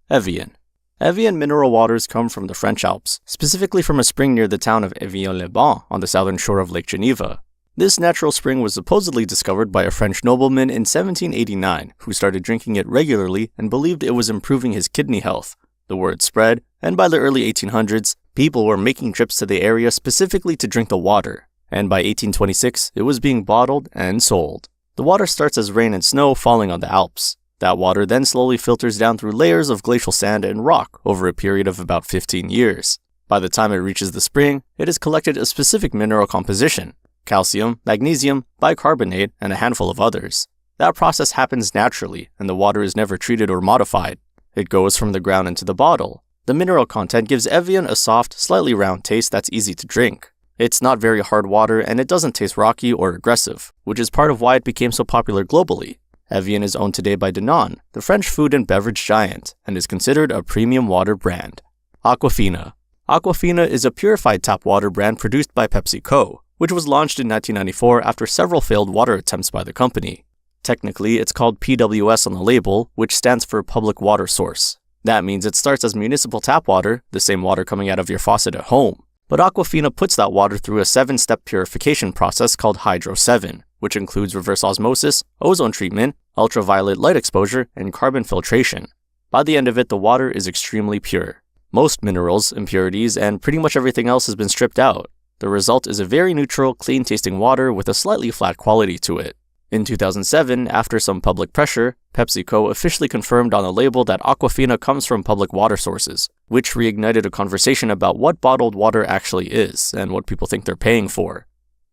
Evian. Evian mineral waters come from the French Alps, specifically from a spring near the town of Evian-les-Bains on the southern shore of Lake Geneva. This natural spring was supposedly discovered by a French nobleman in 1789 who started drinking it regularly and believed it was improving his kidney health. The word spread, and by the early 1800s, people were making trips to the area specifically to drink the water, and by 1826, it was being bottled and sold. The water starts as rain and snow falling on the Alps. That water then slowly filters down through layers of glacial sand and rock over a period of about 15 years. By the time it reaches the spring, it has collected a specific mineral composition: calcium, magnesium, bicarbonate, and a handful of others. That process happens naturally, and the water is never treated or modified. It goes from the ground into the bottle. The mineral content gives Evian a soft, slightly round taste that's easy to drink. It's not very hard water, and it doesn't taste rocky or aggressive, which is part of why it became so popular globally. Evian is owned today by Danone, the French food and beverage giant, and is considered a premium water brand. Aquafina. Aquafina is a purified tap water brand produced by PepsiCo, which was launched in 1994 after several failed water attempts by the company. Technically, it's called PWS on the label, which stands for Public Water Source. That means it starts as municipal tap water, the same water coming out of your faucet at home. But Aquafina puts that water through a 7-step purification process called Hydro 7, which includes reverse osmosis, ozone treatment, ultraviolet light exposure, and carbon filtration. By the end of it, the water is extremely pure. Most minerals, impurities, and pretty much everything else has been stripped out. The result is a very neutral, clean-tasting water with a slightly flat quality to it. In 2007, after some public pressure, PepsiCo officially confirmed on the label that Aquafina comes from public water sources, which reignited a conversation about what bottled water actually is and what people think they're paying for.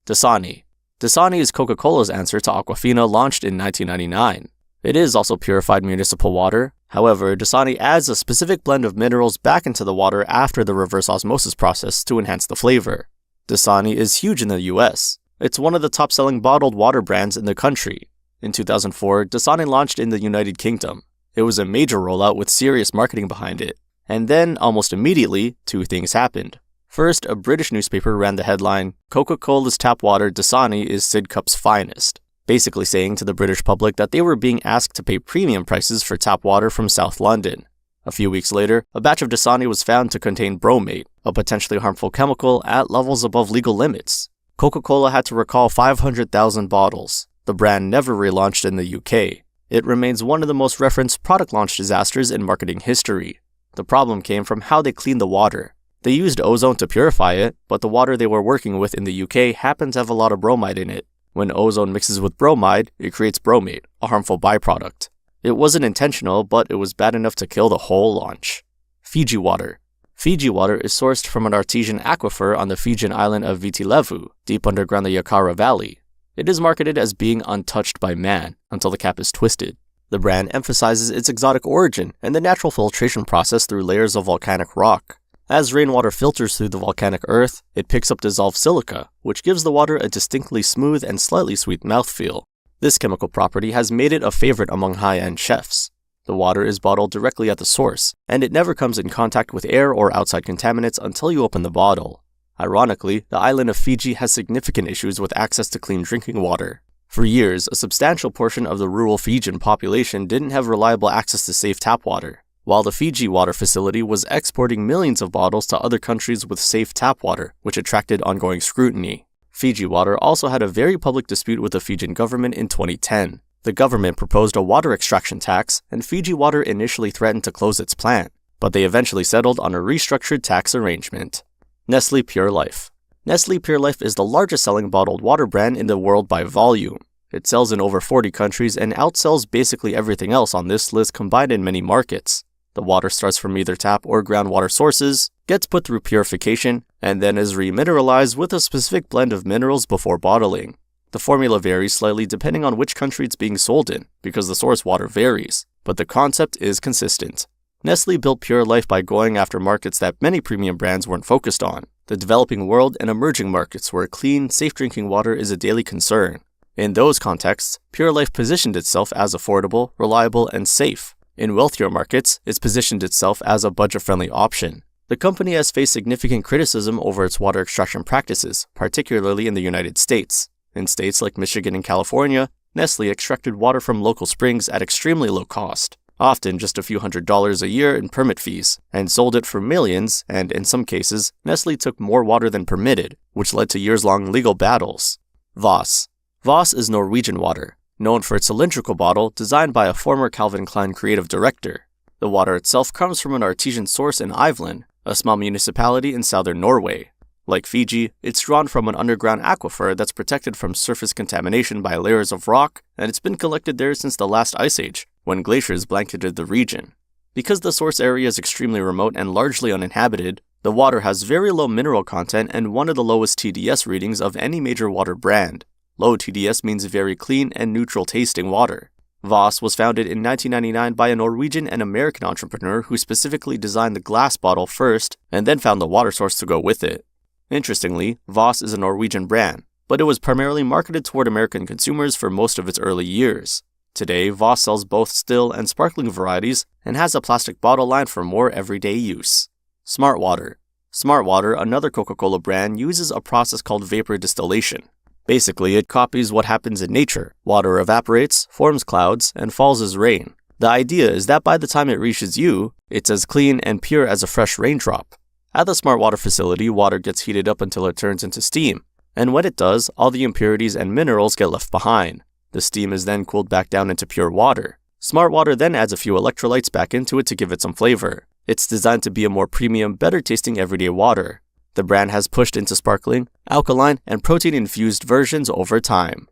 Dasani. Dasani is Coca-Cola's answer to Aquafina, launched in 1999. It is also purified municipal water. However, Dasani adds a specific blend of minerals back into the water after the reverse osmosis process to enhance the flavor. Dasani is huge in the US. It's one of the top-selling bottled water brands in the country. In 2004, Dasani launched in the United Kingdom. It was a major rollout with serious marketing behind it. And then, almost immediately, two things happened. First, a British newspaper ran the headline, "Coca-Cola's tap water Dasani is Sidcup's finest," basically saying to the British public that they were being asked to pay premium prices for tap water from South London. A few weeks later, a batch of Dasani was found to contain bromate, a potentially harmful chemical at levels above legal limits. Coca-Cola had to recall 500,000 bottles. The brand never relaunched in the UK. It remains one of the most referenced product launch disasters in marketing history. The problem came from how they cleaned the water. They used ozone to purify it, but the water they were working with in the UK happened to have a lot of bromide in it. When ozone mixes with bromide, it creates bromate, a harmful byproduct. It wasn't intentional, but it was bad enough to kill the whole launch. Fiji Water. Fiji water is sourced from an artesian aquifer on the Fijian island of Viti Levu, deep underground the Waiākea Valley. It is marketed as being untouched by man, until the cap is twisted. The brand emphasizes its exotic origin and the natural filtration process through layers of volcanic rock. As rainwater filters through the volcanic earth, it picks up dissolved silica, which gives the water a distinctly smooth and slightly sweet mouthfeel. This chemical property has made it a favorite among high-end chefs. The water is bottled directly at the source, and it never comes in contact with air or outside contaminants until you open the bottle. Ironically, the island of Fiji has significant issues with access to clean drinking water. For years, a substantial portion of the rural Fijian population didn't have reliable access to safe tap water, while the Fiji Water facility was exporting millions of bottles to other countries with safe tap water, which attracted ongoing scrutiny. Fiji Water also had a very public dispute with the Fijian government in 2010. The government proposed a water extraction tax, and Fiji Water initially threatened to close its plant, but they eventually settled on a restructured tax arrangement. Nestlé Pure Life. Nestlé Pure Life is the largest selling bottled water brand in the world by volume. It sells in over 40 countries and outsells basically everything else on this list combined in many markets. The water starts from either tap or groundwater sources, gets put through purification, and then is remineralized with a specific blend of minerals before bottling. The formula varies slightly depending on which country it's being sold in, because the source water varies, but the concept is consistent. Nestlé built Pure Life by going after markets that many premium brands weren't focused on, the developing world and emerging markets where clean, safe drinking water is a daily concern. In those contexts, Pure Life positioned itself as affordable, reliable, and safe. In wealthier markets, it's positioned itself as a budget-friendly option. The company has faced significant criticism over its water extraction practices, particularly in the United States. In states like Michigan and California, Nestlé extracted water from local springs at extremely low cost. often just a few $100s a year in permit fees, and sold it for millions, and in some cases, Nestlé took more water than permitted, which led to years-long legal battles. Voss. Voss is Norwegian water, known for its cylindrical bottle designed by a former Calvin Klein creative director. The water itself comes from an artesian source in Eifel, a small municipality in southern Norway. Like Fiji, it's drawn from an underground aquifer that's protected from surface contamination by layers of rock, and it's been collected there since the last ice age, when glaciers blanketed the region. Because the source area is extremely remote and largely uninhabited, the water has very low mineral content and one of the lowest TDS readings of any major water brand. Low TDS means very clean and neutral tasting water. Voss was founded in 1999 by a Norwegian and American entrepreneur who specifically designed the glass bottle first and then found the water source to go with it. Interestingly, Voss is a Norwegian brand, but it was primarily marketed toward American consumers for most of its early years. Today, Voss sells both still and sparkling varieties and has a plastic bottle line for more everyday use. Smartwater. Smartwater, another Coca-Cola brand, uses a process called vapor distillation. Basically, it copies what happens in nature. Water evaporates, forms clouds, and falls as rain. The idea is that by the time it reaches you, it's as clean and pure as a fresh raindrop. At the Smartwater facility, water gets heated up until it turns into steam, and when it does, all the impurities and minerals get left behind. The steam is then cooled back down into pure water. Smartwater then adds a few electrolytes back into it to give it some flavor. It's designed to be a more premium, better-tasting everyday water. The brand has pushed into sparkling, alkaline, and protein-infused versions over time.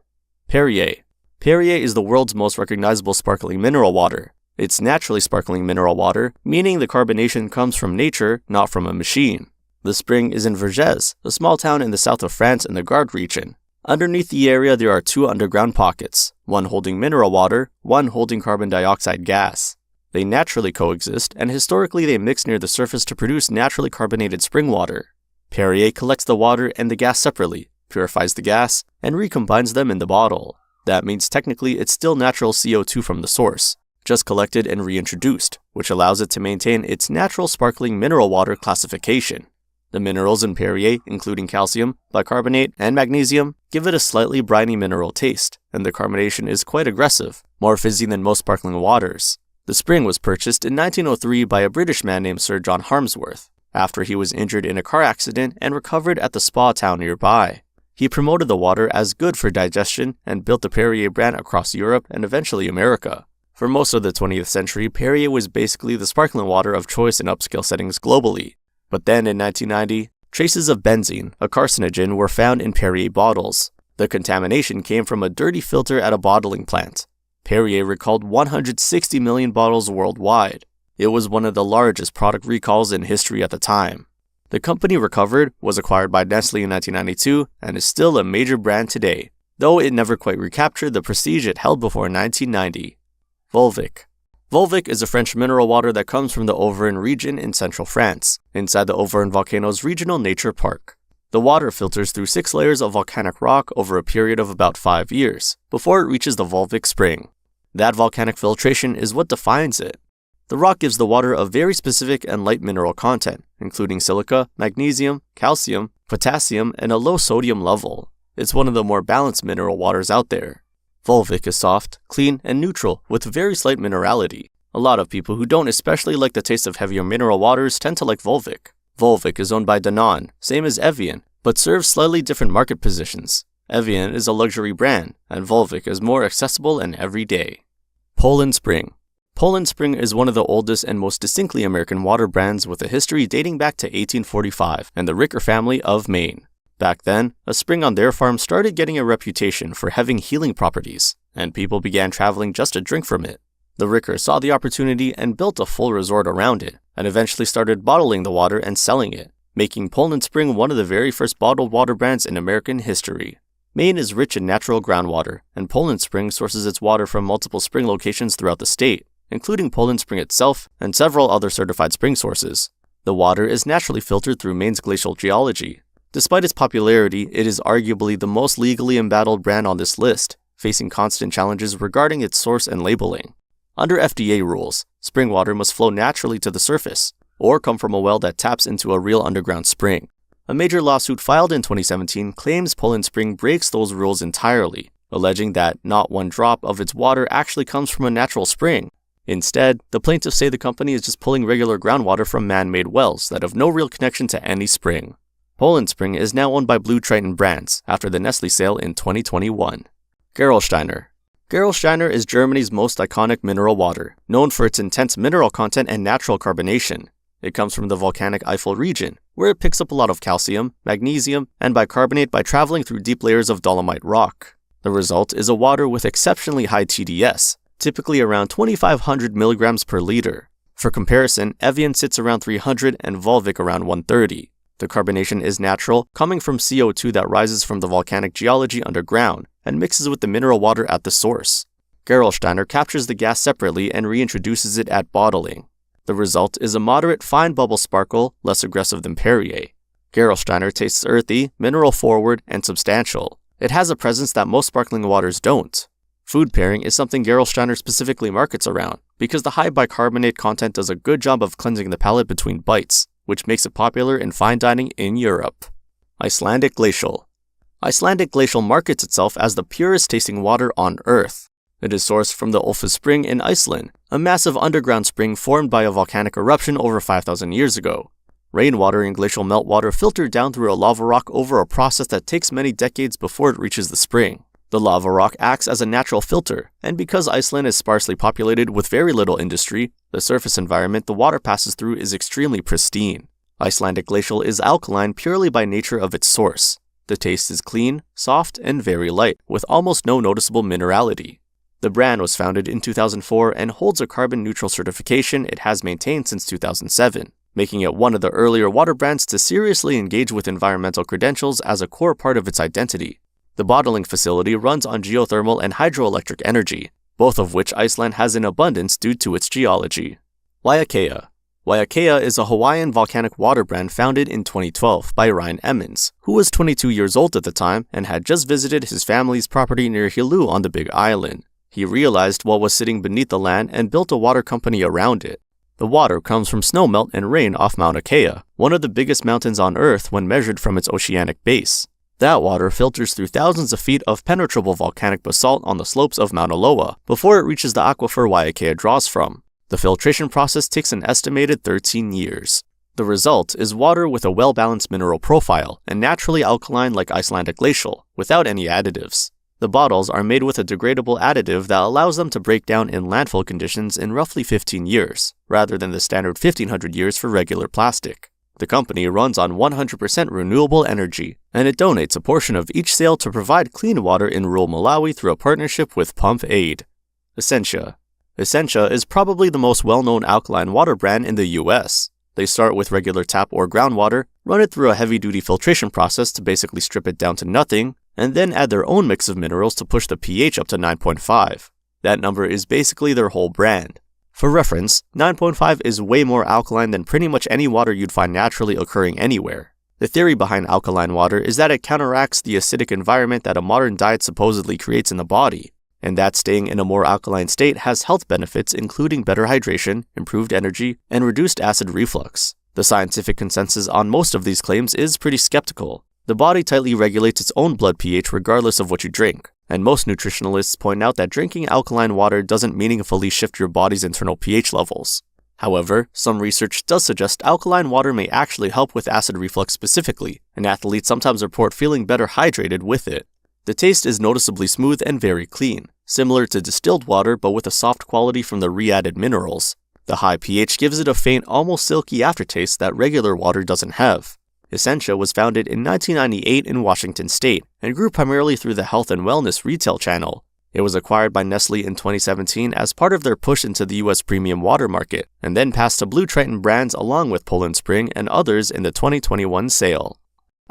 Perrier. Perrier is the world's most recognizable sparkling mineral water. It's naturally sparkling mineral water, meaning the carbonation comes from nature, not from a machine. The spring is in Vergès, a small town in the south of France in the Gard region. Underneath the area there are two underground pockets, one holding mineral water, one holding carbon dioxide gas. They naturally coexist, and historically they mix near the surface to produce naturally carbonated spring water. Perrier collects the water and the gas separately, purifies the gas, and recombines them in the bottle. That means technically it's still natural CO2 from the source, just collected and reintroduced, which allows it to maintain its natural sparkling mineral water classification. The minerals in Perrier, including calcium, bicarbonate, and magnesium, give it a slightly briny mineral taste, and the carbonation is quite aggressive, more fizzy than most sparkling waters. The spring was purchased in 1903 by a British man named Sir John Harmsworth, after he was injured in a car accident and recovered at the spa town nearby. He promoted the water as good for digestion and built the Perrier brand across Europe and eventually America. For most of the 20th century, Perrier was basically the sparkling water of choice in upscale settings globally. But then in 1990, traces of benzene, a carcinogen, were found in Perrier bottles. The contamination came from a dirty filter at a bottling plant. Perrier recalled 160 million bottles worldwide. It was one of the largest product recalls in history at the time. The company recovered, was acquired by Nestlé in 1992, and is still a major brand today, though it never quite recaptured the prestige it held before 1990. Volvic. Volvic is a French mineral water that comes from the Auvergne region in central France, inside the Auvergne Volcanoes Regional Nature Park. The water filters through 6 layers of volcanic rock over a period of about 5 years, before it reaches the Volvic spring. That volcanic filtration is what defines it. The rock gives the water a very specific and light mineral content, including silica, magnesium, calcium, potassium, and a low sodium level. It's one of the more balanced mineral waters out there. Volvic is soft, clean, and neutral, with very slight minerality. A lot of people who don't especially like the taste of heavier mineral waters tend to like Volvic. Volvic is owned by Danone, same as Evian, but serves slightly different market positions. Evian is a luxury brand, and Volvic is more accessible and everyday. Poland Spring. Poland Spring is one of the oldest and most distinctly American water brands with a history dating back to 1845 and the Ricker family of Maine. Back then, a spring on their farm started getting a reputation for having healing properties, and people began traveling just to drink from it. The Rickers saw the opportunity and built a full resort around it, and eventually started bottling the water and selling it, making Poland Spring one of the very first bottled water brands in American history. Maine is rich in natural groundwater, and Poland Spring sources its water from multiple spring locations throughout the state, including Poland Spring itself and several other certified spring sources. The water is naturally filtered through Maine's glacial geology. Despite its popularity, it is arguably the most legally embattled brand on this list, facing constant challenges regarding its source and labeling. Under FDA rules, spring water must flow naturally to the surface, or come from a well that taps into a real underground spring. A major lawsuit filed in 2017 claims Poland Spring breaks those rules entirely, alleging that not one drop of its water actually comes from a natural spring. Instead, the plaintiffs say the company is just pulling regular groundwater from man-made wells that have no real connection to any spring. Poland Spring is now owned by Blue Triton Brands after the Nestlé sale in 2021. Gerolsteiner. Gerolsteiner is Germany's most iconic mineral water, known for its intense mineral content and natural carbonation. It comes from the volcanic Eifel region, where it picks up a lot of calcium, magnesium, and bicarbonate by traveling through deep layers of dolomite rock. The result is a water with exceptionally high TDS, typically around 2,500 milligrams per liter. For comparison, Evian sits around 300 and Volvic around 130. The carbonation is natural, coming from CO2 that rises from the volcanic geology underground and mixes with the mineral water at the source. Gerolsteiner captures the gas separately and reintroduces it at bottling. The result is a moderate fine bubble sparkle, less aggressive than Perrier. Gerolsteiner tastes earthy, mineral-forward, and substantial. It has a presence that most sparkling waters don't. Food pairing is something Gerolsteiner specifically markets around, because the high bicarbonate content does a good job of cleansing the palate between bites, which makes it popular in fine dining in Europe. Icelandic Glacial. Icelandic Glacial markets itself as the purest tasting water on Earth. It is sourced from the Ulfa Spring in Iceland, a massive underground spring formed by a volcanic eruption over 5,000 years ago. Rainwater and glacial meltwater filter down through a lava rock over a process that takes many decades before it reaches the spring. The lava rock acts as a natural filter, and because Iceland is sparsely populated with very little industry, the surface environment the water passes through is extremely pristine. Icelandic Glacial is alkaline purely by nature of its source. The taste is clean, soft, and very light, with almost no noticeable minerality. The brand was founded in 2004 and holds a carbon-neutral certification it has maintained since 2007, making it one of the earlier water brands to seriously engage with environmental credentials as a core part of its identity. The bottling facility runs on geothermal and hydroelectric energy, both of which Iceland has in abundance due to its geology. Waiākea. Waiākea is a Hawaiian volcanic water brand founded in 2012 by Ryan Emmons, who was 22 years old at the time and had just visited his family's property near Hilo on the Big Island. He realized what was sitting beneath the land and built a water company around it. The water comes from snowmelt and rain off Mauna Kea, one of the biggest mountains on Earth when measured from its oceanic base. That water filters through thousands of feet of penetrable volcanic basalt on the slopes of Mauna Loa before it reaches the aquifer Waiākea draws from. The filtration process takes an estimated 13 years. The result is water with a well-balanced mineral profile and naturally alkaline like Icelandic Glacial, without any additives. The bottles are made with a degradable additive that allows them to break down in landfill conditions in roughly 15 years, rather than the standard 1,500 years for regular plastic. The company runs on 100% renewable energy, and it donates a portion of each sale to provide clean water in rural Malawi through a partnership with Pump Aid. Essentia. Essentia is probably the most well-known alkaline water brand in the US. They start with regular tap or groundwater, run it through a heavy-duty filtration process to basically strip it down to nothing, and then add their own mix of minerals to push the pH up to 9.5. That number is basically their whole brand. For reference, 9.5 is way more alkaline than pretty much any water you'd find naturally occurring anywhere. The theory behind alkaline water is that it counteracts the acidic environment that a modern diet supposedly creates in the body, and that staying in a more alkaline state has health benefits including better hydration, improved energy, and reduced acid reflux. The scientific consensus on most of these claims is pretty skeptical. The body tightly regulates its own blood pH regardless of what you drink, and most nutritionalists point out that drinking alkaline water doesn't meaningfully shift your body's internal pH levels. However, some research does suggest alkaline water may actually help with acid reflux specifically, and athletes sometimes report feeling better hydrated with it. The taste is noticeably smooth and very clean, similar to distilled water but with a soft quality from the re-added minerals. The high pH gives it a faint, almost silky aftertaste that regular water doesn't have. Essentia was founded in 1998 in Washington State and grew primarily through the health and wellness retail channel. It was acquired by Nestlé in 2017 as part of their push into the US premium water market, and then passed to Blue Triton Brands along with Poland Spring and others in the 2021 sale.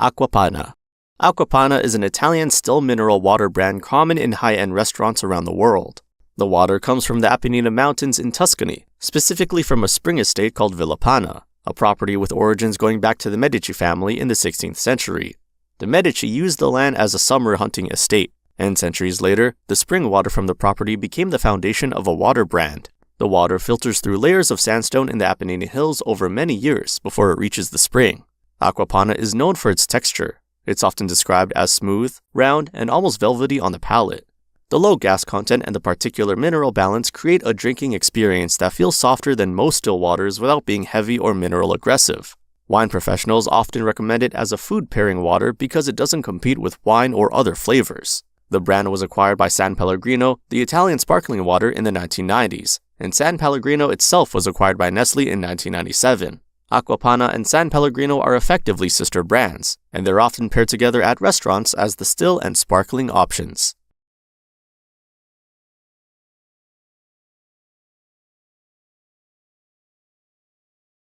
Aquafina. Aquafina is an Italian still mineral water brand common in high-end restaurants around the world. The water comes from the Apennine Mountains in Tuscany, specifically from a spring estate called Villa Panna, a property with origins going back to the Medici family in the 16th century. The Medici used the land as a summer hunting estate, and centuries later, the spring water from the property became the foundation of a water brand. The water filters through layers of sandstone in the Apennine Hills over many years before it reaches the spring. Aquafina is known for its texture. It's often described as smooth, round, and almost velvety on the palate. The low gas content and the particular mineral balance create a drinking experience that feels softer than most still waters without being heavy or mineral aggressive. Wine professionals often recommend it as a food pairing water because it doesn't compete with wine or other flavors. The brand was acquired by San Pellegrino, the Italian sparkling water, in the 1990s, and San Pellegrino itself was acquired by Nestlé in 1997. Acqua Panna and San Pellegrino are effectively sister brands, and they're often paired together at restaurants as the still and sparkling options.